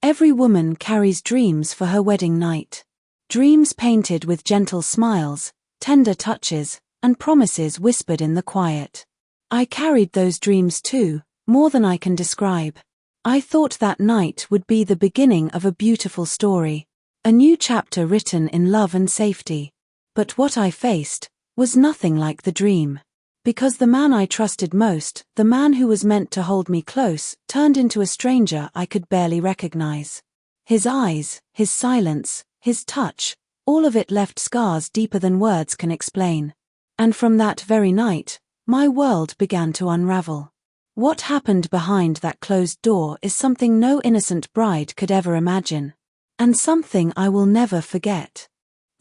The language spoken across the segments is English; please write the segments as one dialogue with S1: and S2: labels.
S1: Every woman carries dreams for her wedding night. Dreams painted with gentle smiles, tender touches, and promises whispered in the quiet. I carried those dreams too, more than I can describe. I thought that night would be the beginning of a beautiful story, a new chapter written in love and safety. But what I faced was nothing like the dream. Because the man I trusted most, the man who was meant to hold me close, turned into a stranger I could barely recognize. His eyes, his silence, his touch, all of it left scars deeper than words can explain. And from that very night, my world began to unravel. What happened behind that closed door is something no innocent bride could ever imagine. And something I will never forget.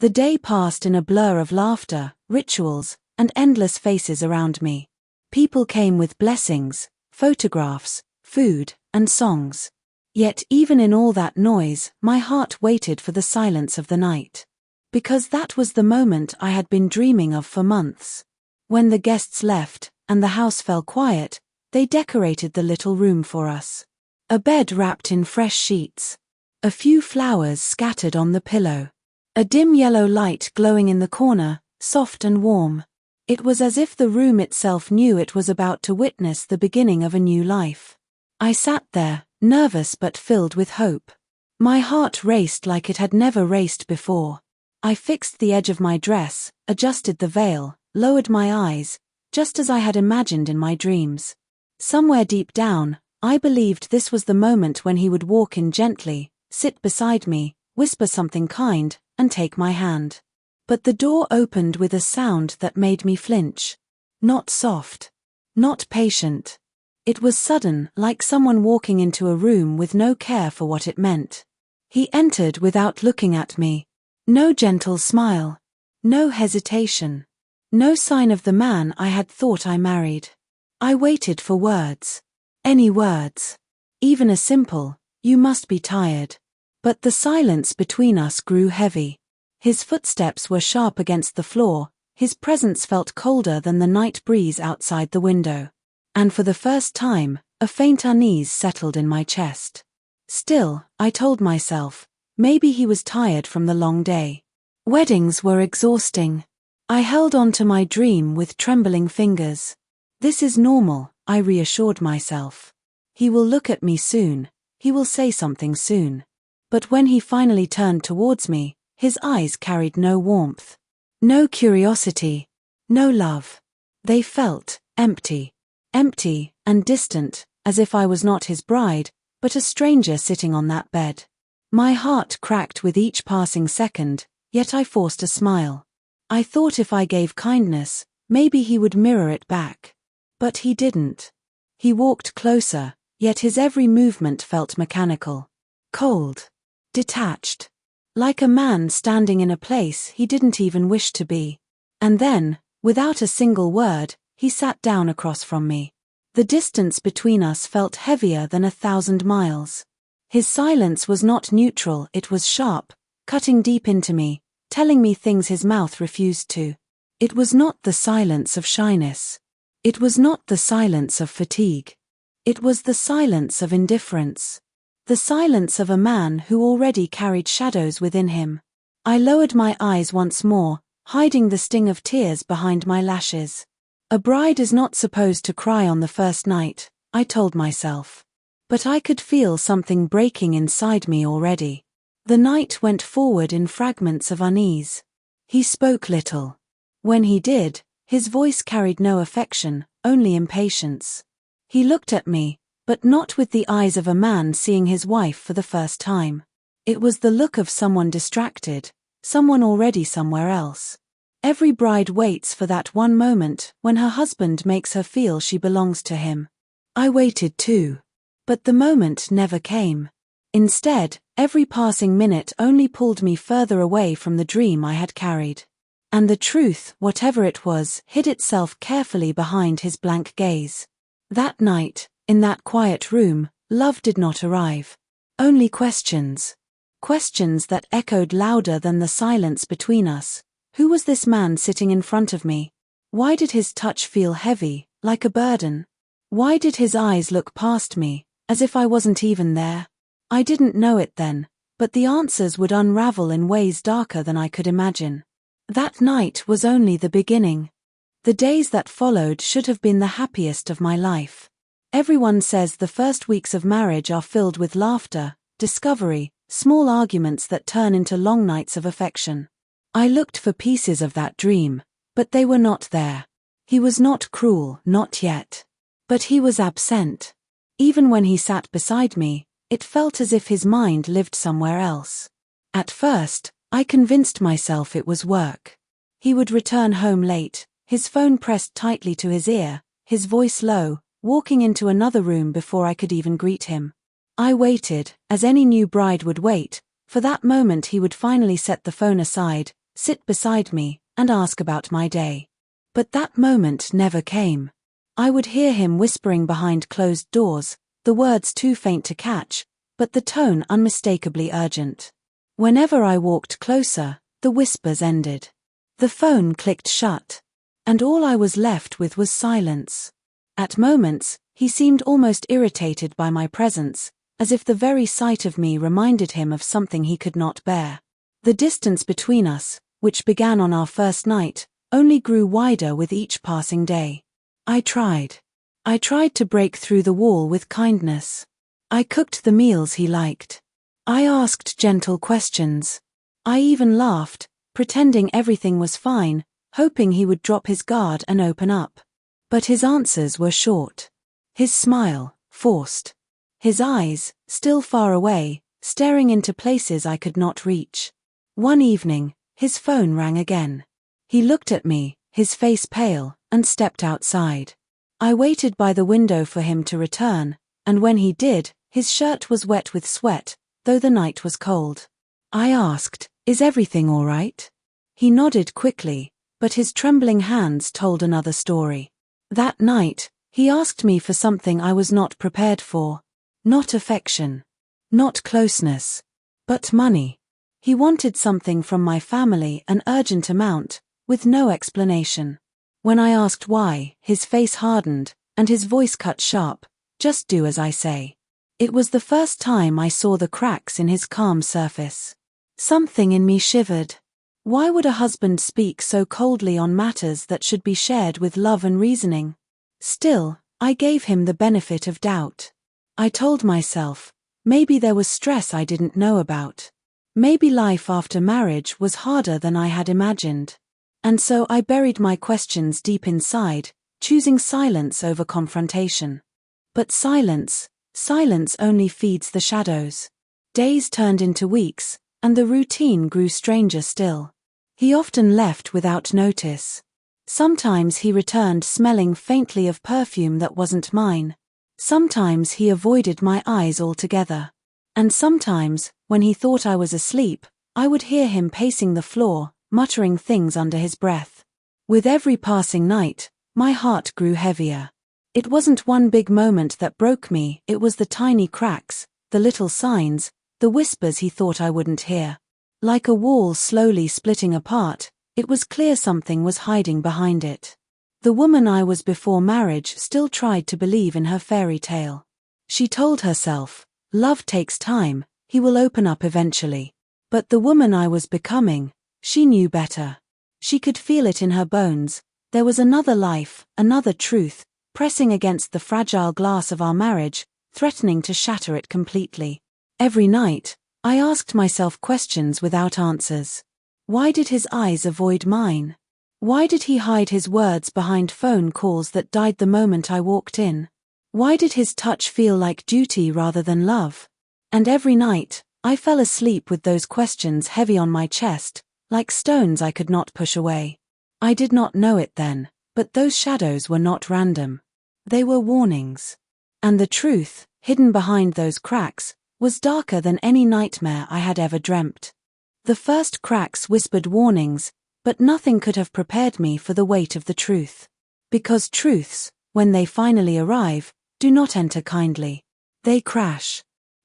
S1: The day passed in a blur of laughter, rituals, and endless faces around me. People came with blessings, photographs, food, and songs. Yet even in all that noise, my heart waited for the silence of the night. Because that was the moment I had been dreaming of for months. When the guests left, and the house fell quiet, they decorated the little room for us. A bed wrapped in fresh sheets. A few flowers scattered on the pillow. A dim yellow light glowing in the corner, soft and warm. It was as if the room itself knew it was about to witness the beginning of a new life. I sat there, nervous but filled with hope. My heart raced like it had never raced before. I fixed the edge of my dress, adjusted the veil, lowered my eyes, just as I had imagined in my dreams. Somewhere deep down, I believed this was the moment when he would walk in gently, sit beside me, whisper something kind, and take my hand. But the door opened with a sound that made me flinch. Not soft. Not patient. It was sudden, like someone walking into a room with no care for what it meant. He entered without looking at me. No gentle smile. No hesitation. No sign of the man I had thought I married. I waited for words. Any words. Even a simple, "You must be tired." But the silence between us grew heavy. His footsteps were sharp against the floor, his presence felt colder than the night breeze outside the window. And for the first time, a faint unease settled in my chest. Still, I told myself, maybe he was tired from the long day. Weddings were exhausting. I held on to my dream with trembling fingers. This is normal, I reassured myself. He will look at me soon, he will say something soon. But when he finally turned towards me, his eyes carried no warmth. No curiosity. No love. They felt empty. Empty and distant, as if I was not his bride, but a stranger sitting on that bed. My heart cracked with each passing second, yet I forced a smile. I thought if I gave kindness, maybe he would mirror it back. But he didn't. He walked closer, yet his every movement felt mechanical. Cold. Detached. Like a man standing in a place he didn't even wish to be. And then, without a single word, he sat down across from me. The distance between us felt heavier than 1,000 miles. His silence was not neutral, it was sharp, cutting deep into me, telling me things his mouth refused to. It was not the silence of shyness. It was not the silence of fatigue. It was the silence of indifference. The silence of a man who already carried shadows within him. I lowered my eyes once more, hiding the sting of tears behind my lashes. A bride is not supposed to cry on the first night, I told myself. But I could feel something breaking inside me already. The night went forward in fragments of unease. He spoke little. When he did, his voice carried no affection, only impatience. He looked at me, but not with the eyes of a man seeing his wife for the first time. It was the look of someone distracted, someone already somewhere else. Every bride waits for that one moment when her husband makes her feel she belongs to him. I waited too. But the moment never came. Instead, every passing minute only pulled me further away from the dream I had carried. And the truth, whatever it was, hid itself carefully behind his blank gaze. That night, in that quiet room, love did not arrive. Only questions. Questions that echoed louder than the silence between us. Who was this man sitting in front of me? Why did his touch feel heavy, like a burden? Why did his eyes look past me, as if I wasn't even there? I didn't know it then, but the answers would unravel in ways darker than I could imagine. That night was only the beginning. The days that followed should have been the happiest of my life. Everyone says the first weeks of marriage are filled with laughter, discovery, small arguments that turn into long nights of affection. I looked for pieces of that dream, but they were not there. He was not cruel, not yet. But he was absent. Even when he sat beside me, it felt as if his mind lived somewhere else. At first, I convinced myself it was work. He would return home late, his phone pressed tightly to his ear, his voice low, walking into another room before I could even greet him. I waited, as any new bride would wait, for that moment he would finally set the phone aside, sit beside me, and ask about my day. But that moment never came. I would hear him whispering behind closed doors, the words too faint to catch, but the tone unmistakably urgent. Whenever I walked closer, the whispers ended. The phone clicked shut, and all I was left with was silence. At moments, he seemed almost irritated by my presence, as if the very sight of me reminded him of something he could not bear. The distance between us, which began on our first night, only grew wider with each passing day. I tried to break through the wall with kindness. I cooked the meals he liked. I asked gentle questions. I even laughed, pretending everything was fine, hoping he would drop his guard and open up. But his answers were short. His smile, forced. His eyes, still far away, staring into places I could not reach. One evening, his phone rang again. He looked at me, his face pale, and stepped outside. I waited by the window for him to return, and when he did, his shirt was wet with sweat, though the night was cold. I asked, "Is everything all right?" He nodded quickly, but his trembling hands told another story. That night, he asked me for something I was not prepared for. Not affection. Not closeness. But money. He wanted something from my family, an urgent amount, with no explanation. When I asked why, his face hardened, and his voice cut sharp. "Just do as I say." It was the first time I saw the cracks in his calm surface. Something in me shivered. Why would a husband speak so coldly on matters that should be shared with love and reasoning? Still, I gave him the benefit of doubt. I told myself, maybe there was stress I didn't know about. Maybe life after marriage was harder than I had imagined. And so I buried my questions deep inside, choosing silence over confrontation. But silence only feeds the shadows. Days turned into weeks, and the routine grew stranger still. He often left without notice. Sometimes he returned smelling faintly of perfume that wasn't mine. Sometimes he avoided my eyes altogether. And sometimes, when he thought I was asleep, I would hear him pacing the floor, muttering things under his breath. With every passing night, my heart grew heavier. It wasn't one big moment that broke me, it was the tiny cracks, the little signs, the whispers he thought I wouldn't hear. Like a wall slowly splitting apart, it was clear something was hiding behind it. The woman I was before marriage still tried to believe in her fairy tale. She told herself, "Love takes time, he will open up eventually." But the woman I was becoming, she knew better. She could feel it in her bones. There was another life, another truth, pressing against the fragile glass of our marriage, threatening to shatter it completely. Every night, I asked myself questions without answers. Why did his eyes avoid mine? Why did he hide his words behind phone calls that died the moment I walked in? Why did his touch feel like duty rather than love? And every night, I fell asleep with those questions heavy on my chest, like stones I could not push away. I did not know it then, but those shadows were not random. They were warnings. And the truth, hidden behind those cracks, was darker than any nightmare I had ever dreamt. The first cracks whispered warnings, but nothing could have prepared me for the weight of the truth. Because truths, when they finally arrive, do not enter kindly. They crash.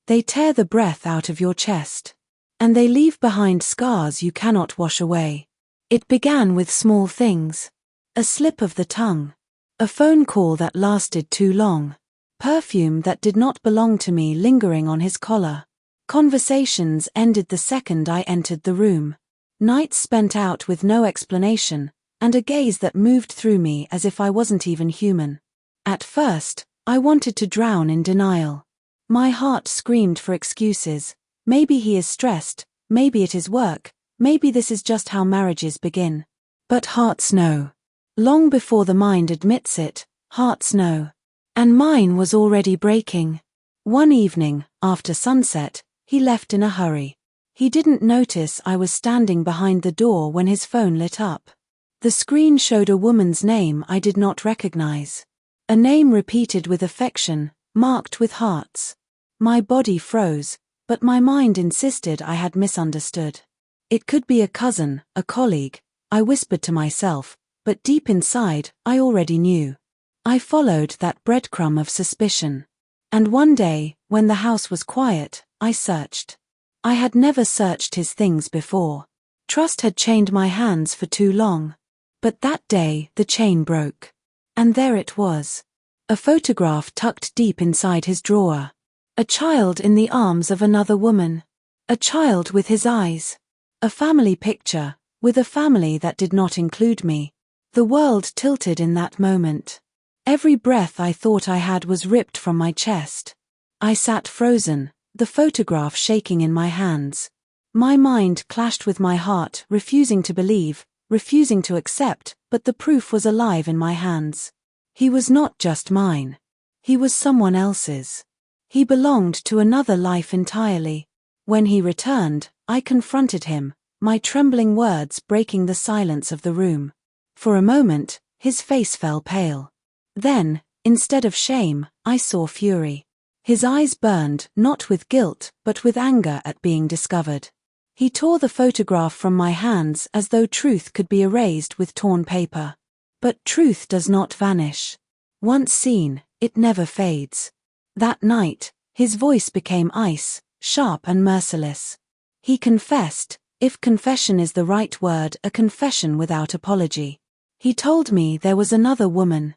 S1: They tear the breath out of your chest. And they leave behind scars you cannot wash away. It began with small things. A slip of the tongue. A phone call that lasted too long. Perfume that did not belong to me lingering on his collar. Conversations ended the second I entered the room. Nights spent out with no explanation, and a gaze that moved through me as if I wasn't even human. At first, I wanted to drown in denial. My heart screamed for excuses. Maybe he is stressed, maybe it is work, maybe this is just how marriages begin. But hearts know. Long before the mind admits it, hearts know. And mine was already breaking. One evening, after sunset, he left in a hurry. He didn't notice I was standing behind the door when his phone lit up. The screen showed a woman's name I did not recognize. A name repeated with affection, marked with hearts. My body froze, but my mind insisted I had misunderstood. It could be a cousin, a colleague, I whispered to myself, but deep inside, I already knew. I followed that breadcrumb of suspicion. And one day, when the house was quiet, I searched. I had never searched his things before. Trust had chained my hands for too long. But that day, the chain broke. And there it was. A photograph tucked deep inside his drawer. A child in the arms of another woman. A child with his eyes. A family picture, with a family that did not include me. The world tilted in that moment. Every breath I thought I had was ripped from my chest. I sat frozen, the photograph shaking in my hands. My mind clashed with my heart, refusing to believe, refusing to accept, but the proof was alive in my hands. He was not just mine. He was someone else's. He belonged to another life entirely. When he returned, I confronted him, my trembling words breaking the silence of the room. For a moment, his face fell pale. Then, instead of shame, I saw fury. His eyes burned, not with guilt, but with anger at being discovered. He tore the photograph from my hands as though truth could be erased with torn paper. But truth does not vanish. Once seen, it never fades. That night, his voice became ice, sharp and merciless. He confessed, if confession is the right word, a confession without apology. He told me there was another woman.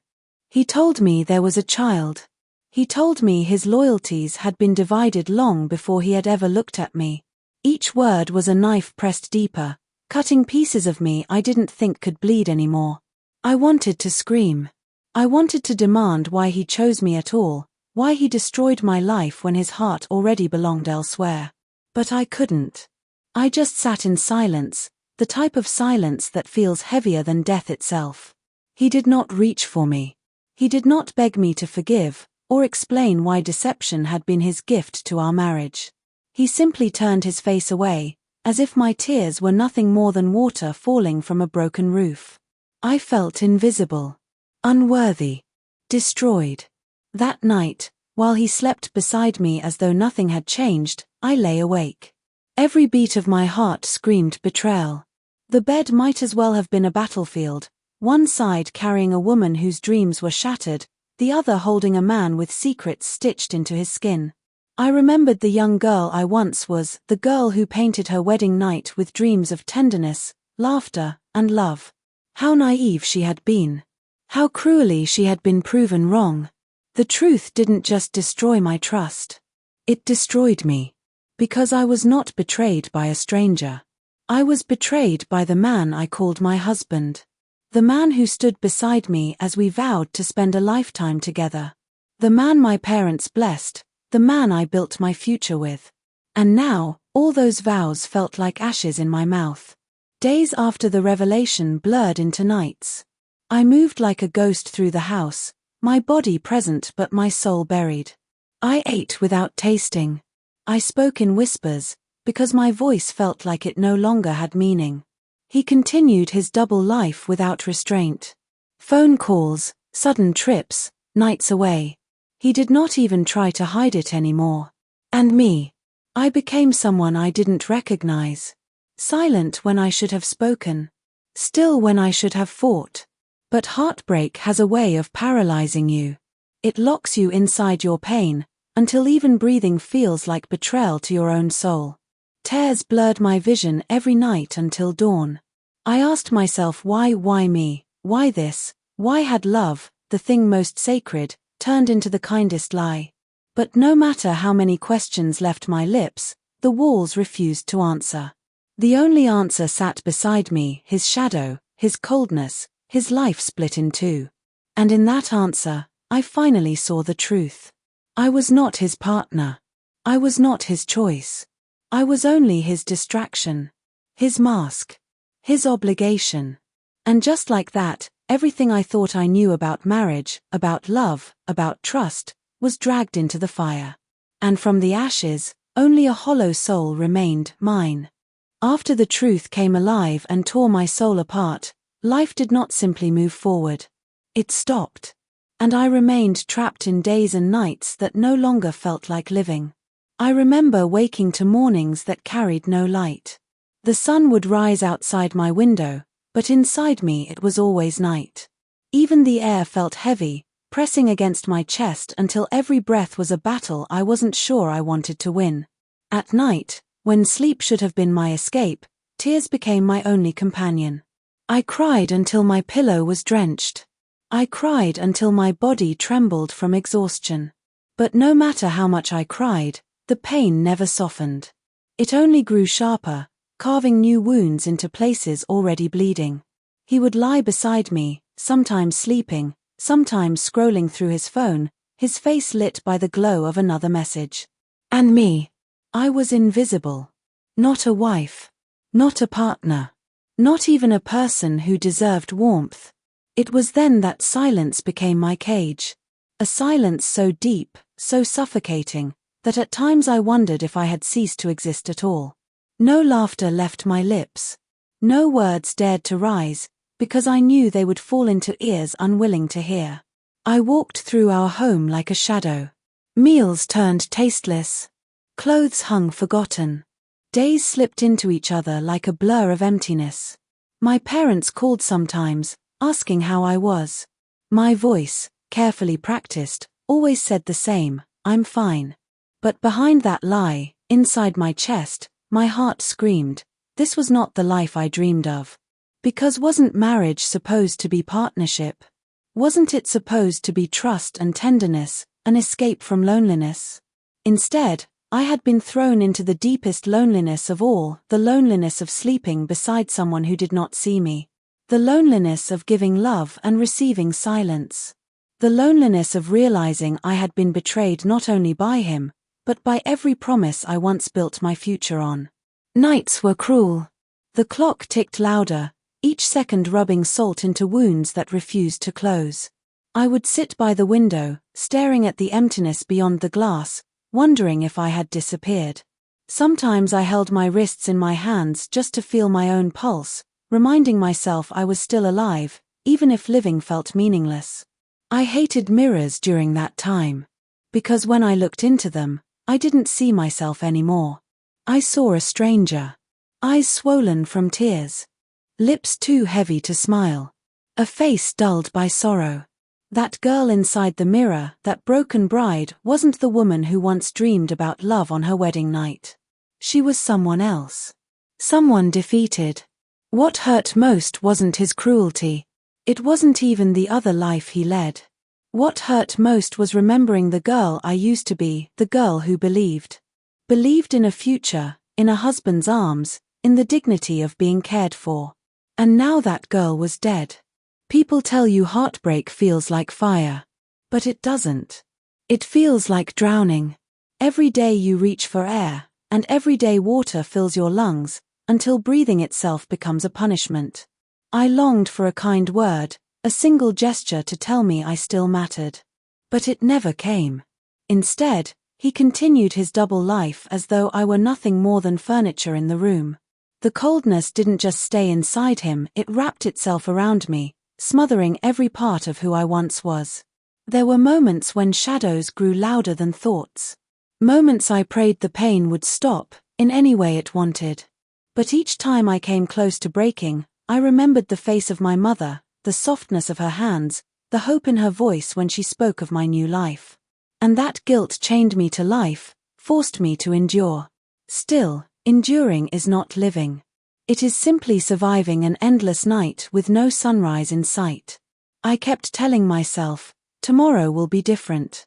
S1: He told me there was a child. He told me his loyalties had been divided long before he had ever looked at me. Each word was a knife pressed deeper, cutting pieces of me I didn't think could bleed anymore. I wanted to scream. I wanted to demand why he chose me at all, why he destroyed my life when his heart already belonged elsewhere. But I couldn't. I just sat in silence, the type of silence that feels heavier than death itself. He did not reach for me. He did not beg me to forgive, or explain why deception had been his gift to our marriage. He simply turned his face away, as if my tears were nothing more than water falling from a broken roof. I felt invisible, unworthy, destroyed. That night, while he slept beside me as though nothing had changed, I lay awake. Every beat of my heart screamed betrayal. The bed might as well have been a battlefield, one side carrying a woman whose dreams were shattered, the other holding a man with secrets stitched into his skin. I remembered the young girl I once was, the girl who painted her wedding night with dreams of tenderness, laughter, and love. How naive she had been. How cruelly she had been proven wrong. The truth didn't just destroy my trust. It destroyed me. Because I was not betrayed by a stranger. I was betrayed by the man I called my husband. The man who stood beside me as we vowed to spend a lifetime together. The man my parents blessed, the man I built my future with. And now, all those vows felt like ashes in my mouth. Days after the revelation blurred into nights. I moved like a ghost through the house, my body present but my soul buried. I ate without tasting. I spoke in whispers, because my voice felt like it no longer had meaning. He continued his double life without restraint. Phone calls, sudden trips, nights away. He did not even try to hide it anymore. And me. I became someone I didn't recognize. Silent when I should have spoken. Still when I should have fought. But heartbreak has a way of paralyzing you. It locks you inside your pain, until even breathing feels like betrayal to your own soul. Tears blurred my vision every night until dawn. I asked myself why me, why this, why had love, the thing most sacred, turned into the kindest lie. But no matter how many questions left my lips, the walls refused to answer. The only answer sat beside me, his shadow, his coldness, his life split in two. And in that answer, I finally saw the truth. I was not his partner. I was not his choice. I was only his distraction. His mask. His obligation. And just like that, everything I thought I knew about marriage, about love, about trust, was dragged into the fire. And from the ashes, only a hollow soul remained, mine. After the truth came alive and tore my soul apart, life did not simply move forward. It stopped. And I remained trapped in days and nights that no longer felt like living. I remember waking to mornings that carried no light. The sun would rise outside my window, but inside me it was always night. Even the air felt heavy, pressing against my chest until every breath was a battle I wasn't sure I wanted to win. At night, when sleep should have been my escape, tears became my only companion. I cried until my pillow was drenched. I cried until my body trembled from exhaustion. But no matter how much I cried, the pain never softened. It only grew sharper, carving new wounds into places already bleeding. He would lie beside me, sometimes sleeping, sometimes scrolling through his phone, his face lit by the glow of another message. And me. I was invisible. Not a wife. Not a partner. Not even a person who deserved warmth. It was then that silence became my cage. A silence so deep, so suffocating, that at times I wondered if I had ceased to exist at all. No laughter left my lips. No words dared to rise, because I knew they would fall into ears unwilling to hear. I walked through our home like a shadow. Meals turned tasteless. Clothes hung forgotten. Days slipped into each other like a blur of emptiness. My parents called sometimes, asking how I was. My voice, carefully practiced, always said the same, I'm fine. But behind that lie, inside my chest, my heart screamed, this was not the life I dreamed of. Because wasn't marriage supposed to be partnership? Wasn't it supposed to be trust and tenderness, an escape from loneliness? Instead, I had been thrown into the deepest loneliness of all, the loneliness of sleeping beside someone who did not see me. The loneliness of giving love and receiving silence. The loneliness of realizing I had been betrayed not only by him, but by every promise I once built my future on. Nights were cruel. The clock ticked louder, each second rubbing salt into wounds that refused to close. I would sit by the window, staring at the emptiness beyond the glass, wondering if I had disappeared. Sometimes I held my wrists in my hands just to feel my own pulse, reminding myself I was still alive, even if living felt meaningless. I hated mirrors during that time. Because when I looked into them, I didn't see myself anymore. I saw a stranger. Eyes swollen from tears. Lips too heavy to smile. A face dulled by sorrow. That girl inside the mirror, that broken bride, wasn't the woman who once dreamed about love on her wedding night. She was someone else. Someone defeated. What hurt most wasn't his cruelty. It wasn't even the other life he led. What hurt most was remembering the girl I used to be, the girl who believed. Believed in a future, in a husband's arms, in the dignity of being cared for. And now that girl was dead. People tell you heartbreak feels like fire. But it doesn't. It feels like drowning. Every day you reach for air, and every day water fills your lungs, until breathing itself becomes a punishment. I longed for a kind word, a single gesture to tell me I still mattered. But it never came. Instead, he continued his double life as though I were nothing more than furniture in the room. The coldness didn't just stay inside him, it wrapped itself around me, smothering every part of who I once was. There were moments when shadows grew louder than thoughts. Moments I prayed the pain would stop, in any way it wanted. But each time I came close to breaking, I remembered the face of my mother, the softness of her hands, the hope in her voice when she spoke of my new life. And that guilt chained me to life, forced me to endure. Still, enduring is not living. It is simply surviving an endless night with no sunrise in sight. I kept telling myself, tomorrow will be different.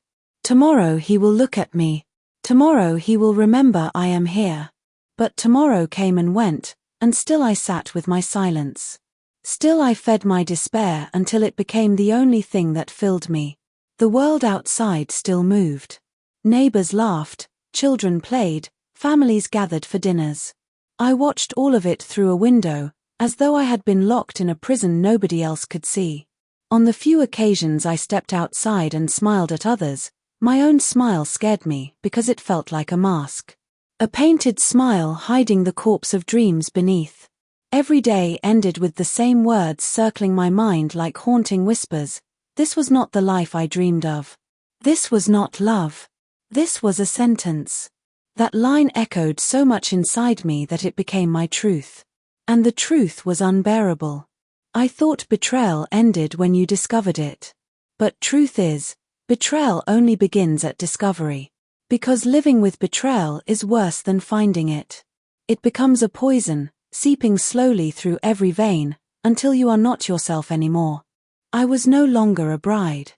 S1: Tomorrow he will look at me. Tomorrow he will remember I am here. But tomorrow came and went, and still I sat with my silence. Still I fed my despair until it became the only thing that filled me. The world outside still moved. Neighbors laughed, children played, families gathered for dinners. I watched all of it through a window, as though I had been locked in a prison nobody else could see. On the few occasions I stepped outside and smiled at others, my own smile scared me because it felt like a mask. A painted smile hiding the corpse of dreams beneath. Every day ended with the same words circling my mind like haunting whispers. This was not the life I dreamed of. This was not love. This was a sentence. That line echoed so much inside me that it became my truth. And the truth was unbearable. I thought betrayal ended when you discovered it. But truth is, betrayal only begins at discovery. Because living with betrayal is worse than finding it. It becomes a poison, seeping slowly through every vein, until you are not yourself anymore. I was no longer a bride.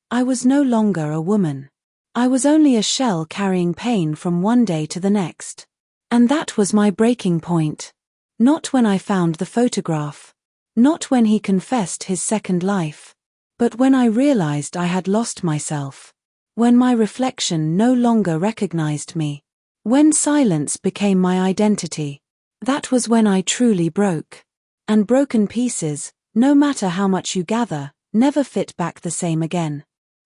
S1: I was no longer a woman. I was only a shell carrying pain from one day to the next. And that was my breaking point. Not when I found the photograph. Not when he confessed his second life. But when I realized I had lost myself. When my reflection no longer recognized me. When silence became my identity. That was when I truly broke. And broken pieces, no matter how much you gather, never fit back the same again.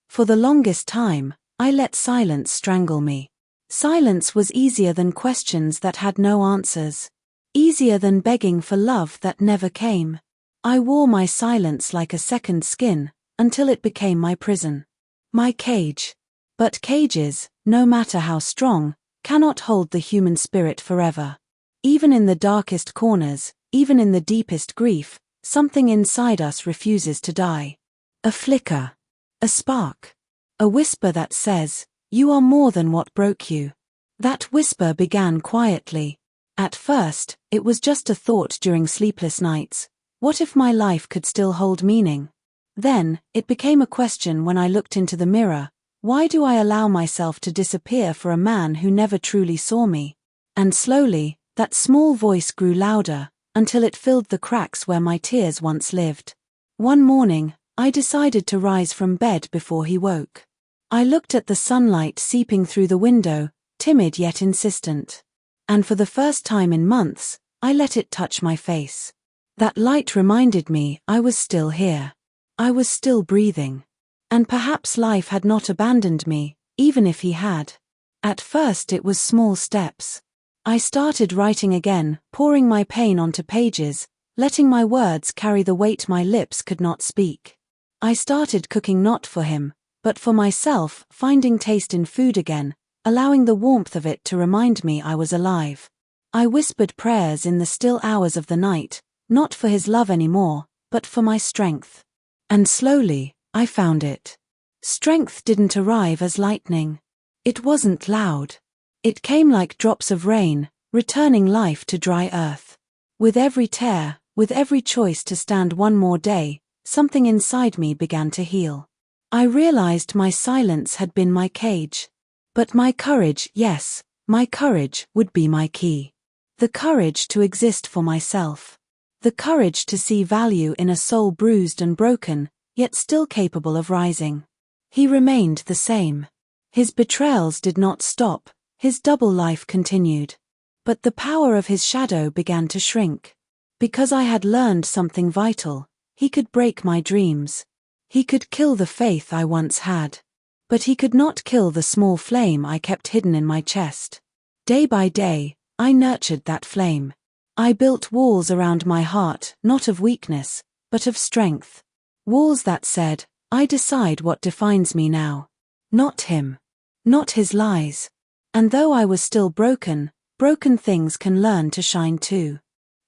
S1: For the longest time, I let silence strangle me. Silence was easier than questions that had no answers. Easier than begging for love that never came. I wore my silence like a second skin, until it became my prison. My cage. But cages, no matter how strong, cannot hold the human spirit forever. Even in the darkest corners, even in the deepest grief, something inside us refuses to die. A flicker. A spark. A whisper that says, "You are more than what broke you." That whisper began quietly. At first, it was just a thought during sleepless nights. What if my life could still hold meaning? Then, it became a question when I looked into the mirror. Why do I allow myself to disappear for a man who never truly saw me? And slowly, that small voice grew louder, until it filled the cracks where my tears once lived. One morning, I decided to rise from bed before he woke. I looked at the sunlight seeping through the window, timid yet insistent. And for the first time in months, I let it touch my face. That light reminded me I was still here. I was still breathing. And perhaps life had not abandoned me, even if he had. At first it was small steps. I started writing again, pouring my pain onto pages, letting my words carry the weight my lips could not speak. I started cooking not for him, but for myself, finding taste in food again, allowing the warmth of it to remind me I was alive. I whispered prayers in the still hours of the night, not for his love anymore, but for my strength. And slowly, I found it. Strength didn't arrive as lightning. It wasn't loud. It came like drops of rain, returning life to dry earth. With every tear, with every choice to stand one more day, something inside me began to heal. I realized my silence had been my cage. But my courage, yes, my courage would be my key. The courage to exist for myself. The courage to see value in a soul bruised and broken, yet still capable of rising. He remained the same. His betrayals did not stop, his double life continued. But the power of his shadow began to shrink. Because I had learned something vital, he could break my dreams. He could kill the faith I once had. But he could not kill the small flame I kept hidden in my chest. Day by day, I nurtured that flame. I built walls around my heart, not of weakness, but of strength. Walls that said, I decide what defines me now. Not him. Not his lies. And though I was still broken, broken things can learn to shine too.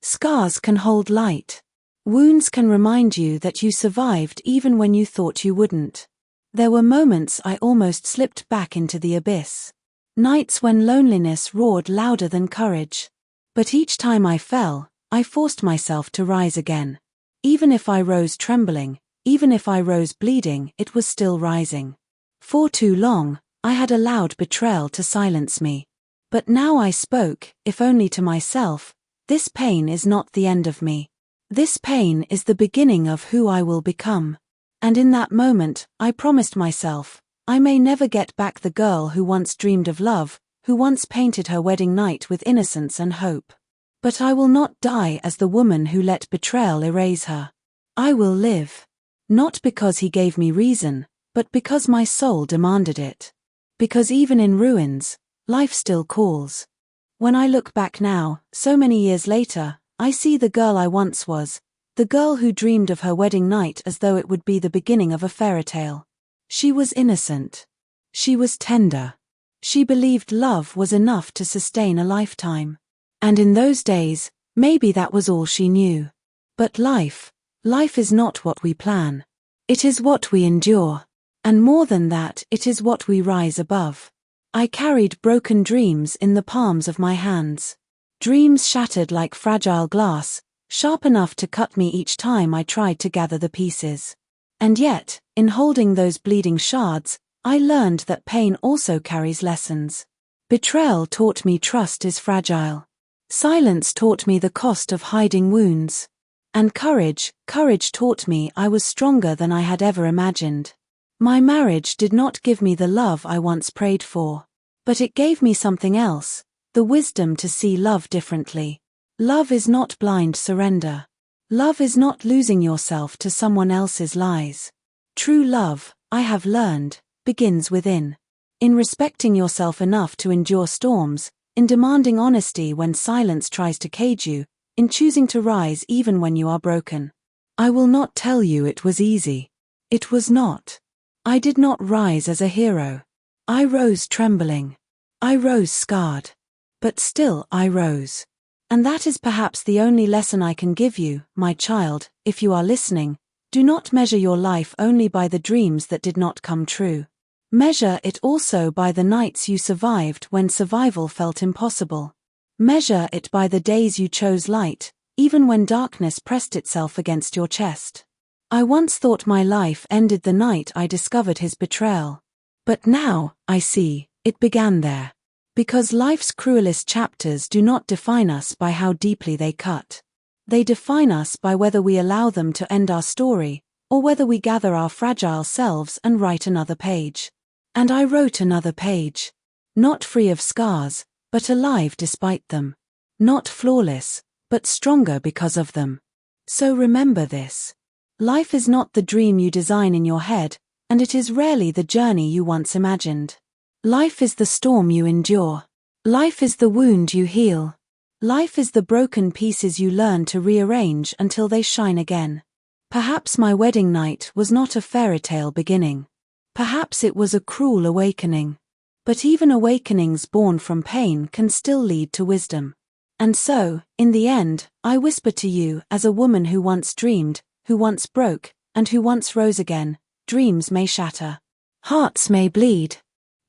S1: Scars can hold light. Wounds can remind you that you survived even when you thought you wouldn't. There were moments I almost slipped back into the abyss. Nights when loneliness roared louder than courage. But each time I fell, I forced myself to rise again. Even if I rose trembling, even if I rose bleeding, it was still rising. For too long, I had allowed betrayal to silence me. But now I spoke, if only to myself, this pain is not the end of me. This pain is the beginning of who I will become. And in that moment, I promised myself, I may never get back the girl who once dreamed of love, who once painted her wedding night with innocence and hope. But I will not die as the woman who let betrayal erase her. I will live. Not because he gave me reason, but because my soul demanded it. Because even in ruins, life still calls. When I look back now, so many years later, I see the girl I once was, the girl who dreamed of her wedding night as though it would be the beginning of a fairy tale. She was innocent. She was tender. She believed love was enough to sustain a lifetime. And in those days, maybe that was all she knew. But life is not what we plan. It is what we endure. And more than that, it is what we rise above. I carried broken dreams in the palms of my hands. Dreams shattered like fragile glass, sharp enough to cut me each time I tried to gather the pieces. And yet, in holding those bleeding shards, I learned that pain also carries lessons. Betrayal taught me trust is fragile. Silence taught me the cost of hiding wounds. And courage taught me I was stronger than I had ever imagined. My marriage did not give me the love I once prayed for. But it gave me something else, the wisdom to see love differently. Love is not blind surrender. Love is not losing yourself to someone else's lies. True love, I have learned, begins within. In respecting yourself enough to endure storms, in demanding honesty when silence tries to cage you, in choosing to rise even when you are broken. I will not tell you it was easy. It was not. I did not rise as a hero. I rose trembling. I rose scarred. But still I rose. And that is perhaps the only lesson I can give you, my child, if you are listening. Do not measure your life only by the dreams that did not come true. Measure it also by the nights you survived when survival felt impossible. Measure it by the days you chose light, even when darkness pressed itself against your chest. I once thought my life ended the night I discovered his betrayal. But now, I see, it began there. Because life's cruelest chapters do not define us by how deeply they cut. They define us by whether we allow them to end our story, or whether we gather our fragile selves and write another page. And I wrote another page. Not free of scars, but alive despite them. Not flawless, but stronger because of them. So remember this. Life is not the dream you design in your head, and it is rarely the journey you once imagined. Life is the storm you endure. Life is the wound you heal. Life is the broken pieces you learn to rearrange until they shine again. Perhaps my wedding night was not a fairy tale beginning. Perhaps it was a cruel awakening. But even awakenings born from pain can still lead to wisdom. And so, in the end, I whisper to you as a woman who once dreamed, who once broke, and who once rose again, dreams may shatter. Hearts may bleed.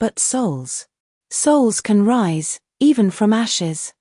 S1: But souls can rise, even from ashes.